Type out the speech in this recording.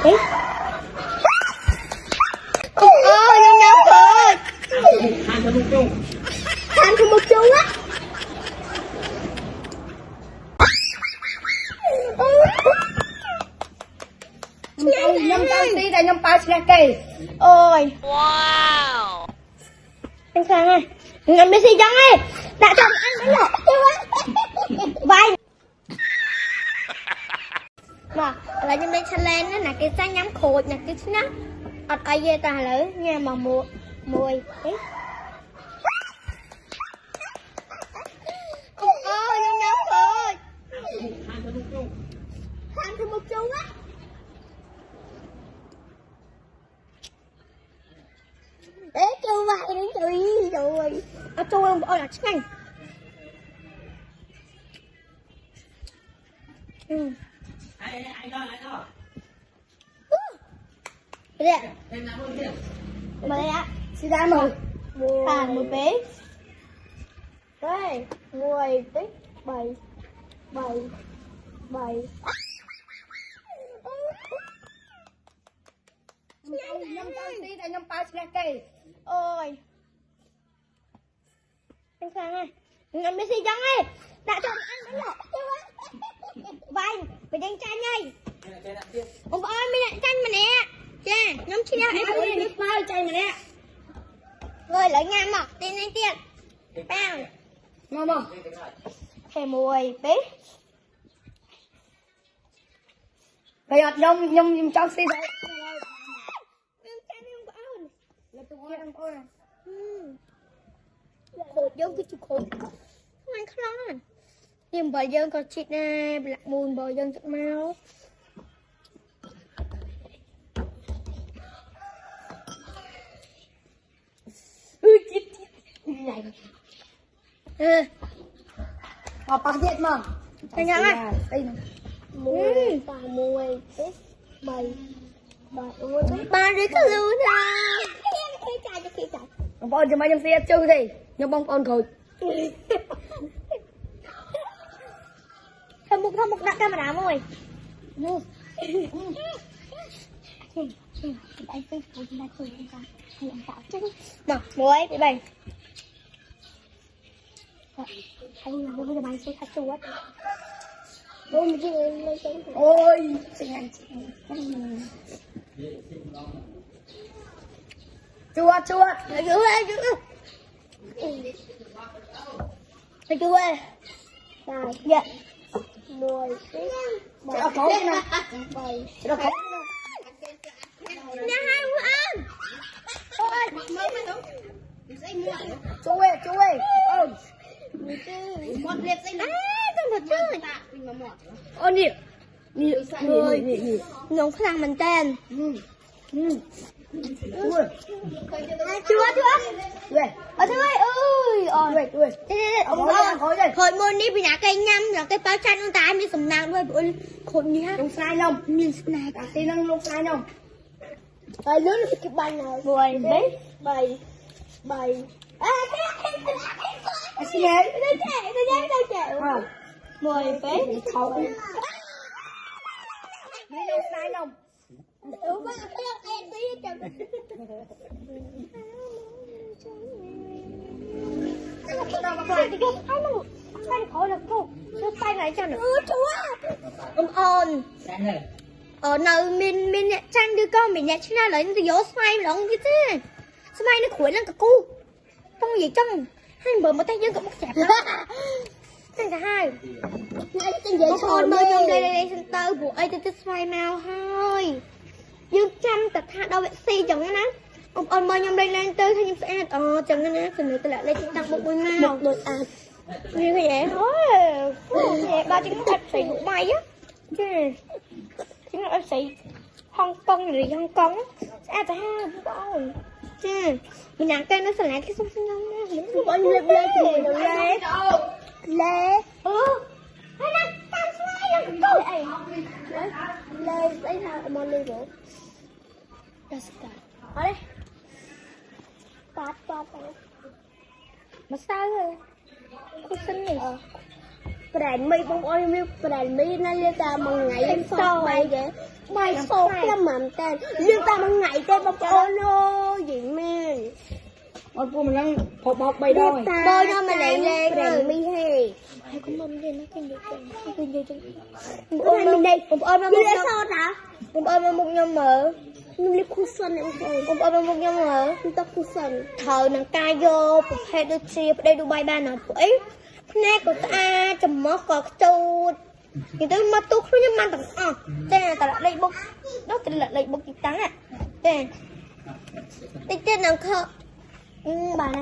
Ê. Không ơi, nó nhắm rồi. Than cho một chú á. Nhâm tao tí đây nhâm bao xe cây. Ôi. Wow. Anh Khang ơi. Ngắm đi xì trắng ơi. Đã chồng ăn cái lọ. Vai. Mà là trong đây challenge đó là cái xanh nhắm khôi là cái snap. Ọt ai ghê ta lỡ nha mà mùi. Đấy. Không ơi, nó nhắm rồi. Than cho một chú á. Đấy, chú vậy đến chú rồi. À, chú ơi, ôi là chắc nhanh. Ai đó. Đây ạ. Mà đây ạ. Xin ra mời. Một bé. Đây, 10 tích 7. Nhâm tao tí đây nhâm bao xe cây. Ôi. Anh Khang ơi. Ngắm đi xì trắng ơi. Đã chồng ăn cái lọ. Vai, phải đánh chanh ơi. Ông ơi, mình lại chanh mà nè. Chà, nhóm chi nào em ơi, nước mai chanh mà nè. Rồi lấy ngàn mọc, tiền anh tiền. Bao. Ngon không? Thề mùi, bé. Bây giờ nhâm cho xí đây. Là tôi ăn coi nè. Khổ dâu cái chú khổ. Không ăn khá lắm. Nhưng bởi dân có chít nè, lạc mùn bởi dân chắc mau. Chít. Họ bạc thiệt mà. Anh nhắn á. Mùi, tích 7. Ba đứa có lưu nào. Khi chạy. Ông con cho mấy nhâm xe chơi đi. Nhâm bông con khởi. Thôi một đặt camera mồi. Anh phải phụ chúng ta chơi chúng ta. Hãy làm tạo chứ. Nào, mồi, bị bày. Anh làm bây giờ bày số thật chuột. Ôi, Xin anh. chua. Anh chú ơi. Anh chú ơi. Rồi, dạ. 10 tích. Nó khổ nè. 7. Nó khổ. Nè hai bữa ăn. Ôi. Chú ơi. Một liệt xanh. Con thật chứ. Ôi nè. Người. Nhóm phát hàng mình tên. Chưa. Thư ơi ơi. Ông ơi. Hồi môn đi bị nã cây nhâm là cái bao chanh ông ta mi sầm nàng thôi bữa khôn nhá. Không sai không? Nhìn này. Cả tin năng không sai không? Rồi lớn cái bánh này. 10 đấy. 7. Xin em. Tôi chạy. 10 đấy. Khổ. Mấy không sai không? Đúng rồi, em tí chồng. Tay khổ được không? Tay này cho nữa. Chúa. Ông ôn. Ở nơi mình tranh đưa con mình nhặt ra lấy nó gió xoay mà không như thế. Xoay nó khuấy lên cả cu. Trong gì trong hai bờ một tay dương cũng chẹp lắm. Tên cả hai. Ông ôn mơ trong đây center bộ ấy tôi xoay màu thôi. Dương trăm tập hạ đâu vệ si chồng nó nè. Ông ôn mơ trong đây lên tới thôi nhưng sẽ chồng nó nè. Phần này tôi lại lên tăng bộ môi màu. Một như vậy thôi. Vậy ba chứng thật phải đủ may á. Chứ chứng là sĩ Hong Kong rồi Hong Kong sẽ phải ha rồi. Chứ mình nặng cây nó sẽ lại cái sông sinh long á. Không có lê lê. Hay là tam xoay rồi cô. Lê lấy nào mà lê rồi. Đasta. Ở đây. Tát. Mà sao rồi? Cô xinh nhỉ? brand mi bông ơi mi brand mi nó liên ta bằng ngày sau bay vậy bay sau lắm mà tên liên ta bằng ngày tên bông ơi nó gì mi ôi cô mình đang hộp bay đôi bơi nó mà lại lên brand mi hay hai con bông lên nó kinh dị ôi mình đây ôm mà đi một lên nhom sau hả ôm mà một nhom mở mình đi khu xuân em thôi ôm mà một nhom mở mình tao khu xuân thờ nàng ca vô phục hệ đưa chia đây Dubai ba nào tuổi nè của ta chầm mó cọt chụt thì tôi mà tôi không nhắm mang tặng đây là tao lại đây bông đó tên là đây bông kịch trắng à đây tên nào khờ bà này